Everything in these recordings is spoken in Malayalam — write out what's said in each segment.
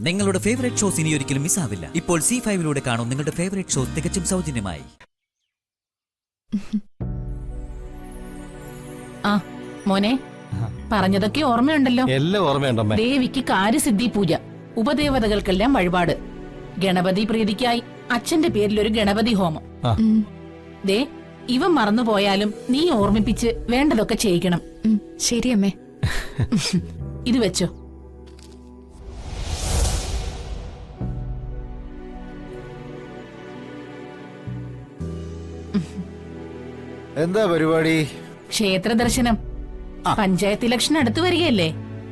നിങ്ങളുടെ ഫേവറേറ്റ് ഷോസ് ഇനി ഒരിക്കലും മിസ്സാവില്ല. ഇപ്പോൾ C5 കാണും നിങ്ങളുടെ ഫേവറേറ്റ് ഷോസ് തികച്ചും സൗജന്യമായി. ആ മോനെ, പറഞ്ഞതൊക്കെ ഓർമ്മയുണ്ടല്ലോ? എല്ലാം ഓർമ്മയുണ്ടമ്മേ. ദേവിക്ക് കാര്യസിദ്ധി പൂജ, ഉപദേവതകൾക്കെല്ലാം വഴിപാട്, ഗണപതി പ്രീതിക്കായി അച്ഛന്റെ പേരിൽ ഒരു ഗണപതി ഹോമം. ദേ, ഇവ മറന്നുപോയാലും നീ ഓർമ്മിപ്പിച്ച് വേണ്ടതൊക്കെ ചെയ്യിക്കണം. ശരിയമ്മേ. ഇത് വെച്ചോ. എന്താ പരിപാടി? ക്ഷേത്ര ദർശനം. പഞ്ചായത്ത് ഇലക്ഷൻ അടുത്തു വരികയല്ലേ?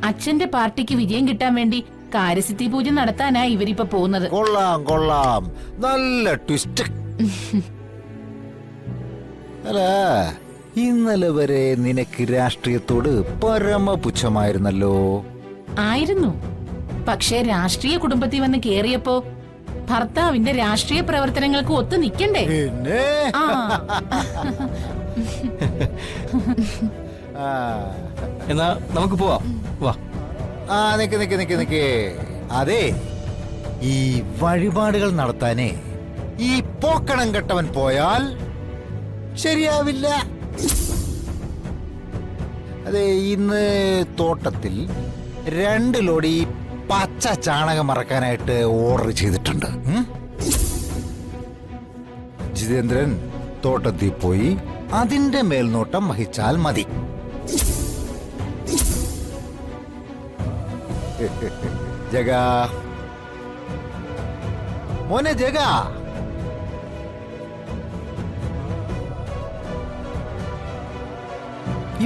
അച്ഛന്റെ പാർട്ടിക്ക് വിജയം കിട്ടാൻ വേണ്ടി കാര്യസിദ്ധി പൂജ നടത്താനാ ഇവരിപ്പോ പോകുന്നത്. കൊള്ളാം കൊള്ളാം, നല്ല ട്വിസ്റ്റ്. അല്ല, ഇന്നലെ വരെ നിനക്ക് രാഷ്ട്രീയത്തോട് പരമപുച്ഛമായിരുന്നല്ലോ. ആയിരുന്നു. പക്ഷേ രാഷ്ട്രീയ കുടുംബത്തിൽ വന്ന് കേറിയപ്പോ ഭർത്താവിന്റെ രാഷ്ട്രീയ പ്രവർത്തനങ്ങൾക്ക് ഒത്തു നിക്കണ്ടേ? എന്നാ നമുക്ക് പോവാം. വാ. നിക്ക്. അതെ, ഈ വഴിപാടുകൾ നടത്താനേ ഈ പോക്കണം കെട്ടവൻ പോയാൽ ശരിയാവില്ല. അതെ, ഇന്ന് തോട്ടത്തിൽ 2 ലോഡ് ഈ പച്ച ചാണകം മറക്കാനായിട്ട് ഓർഡർ ചെയ്തിട്ടുണ്ട്. ജിതേന്ദ്രൻ തോട്ടത്തിൽ പോയി അതിന്റെ മേൽനോട്ടം വഹിച്ചാൽ മതി. ജഗാ മോനെ, ജഗാ.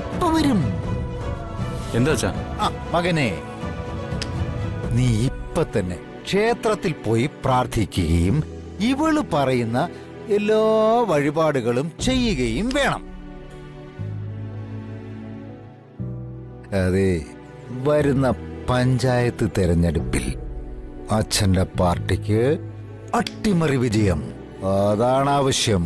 ഇപ്പൊ വരും. എന്താ മകനെ, നീ ഇപ്പൊ തന്നെ ക്ഷേത്രത്തിൽ പോയി പ്രാർത്ഥിക്കുകയും ഇവള് പറയുന്ന എല്ലാ വഴിപാടുകളും ചെയ്യുകയും വേണം. അതെ, വരുന്ന പഞ്ചായത്ത് തെരഞ്ഞെടുപ്പിൽ അച്ഛന്റെ പാർട്ടിക്ക് അട്ടിമറി വിജയം, അതാണ് ആവശ്യം.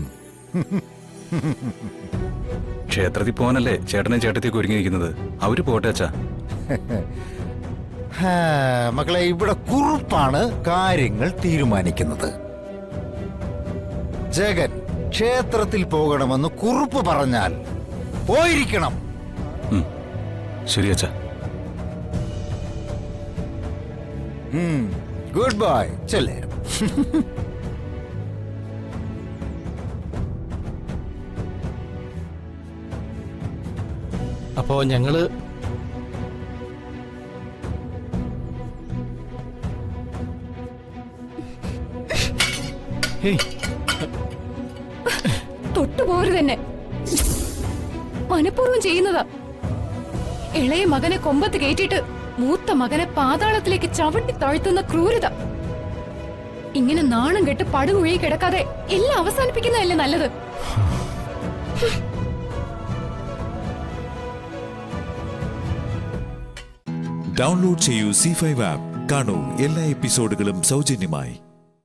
ക്ഷേത്രത്തിൽ പോകാനല്ലേ ചേട്ടനും ചേട്ടത്തേക്ക് ഒരുങ്ങിയിരിക്കുന്നത്? അവര് പോട്ടെ അച്ഛാ. മക്കളെ, ഇവിടെ കുറുപ്പാണ് കാര്യങ്ങൾ തീരുമാനിക്കുന്നത്. ജഗൻ ക്ഷേത്രത്തിൽ പോകണമെന്ന് കുറുപ്പ് പറഞ്ഞാൽ പോയിരിക്കണം. ശരി അച്ഛാ. Good bye. ചെല്ലേ. അപ്പോ ഞങ്ങള് തൊട്ടുപോരു തന്നെ മനഃപൂർവ്വം ചെയ്യുന്നതാ. ഇളയ മകനെ കൊമ്പത്ത് കയറ്റിട്ട് മൂത്ത മകനെ പാതാളത്തിലേക്ക് ചവിട്ടി താഴ്ത്തുന്ന ക്രൂരത. ഇങ്ങനെ നാണം കെട്ട് പടുകുഴി കിടക്കാതെ എല്ലാം അവസാനിപ്പിക്കുന്നതല്ലേ നല്ലത്. ഡൗൺലോഡ് ചെയ്യൂ C5 ആപ്പ്. കാണൂ എല്ലാ എപ്പിസോഡുകളും സൗജന്യമായി.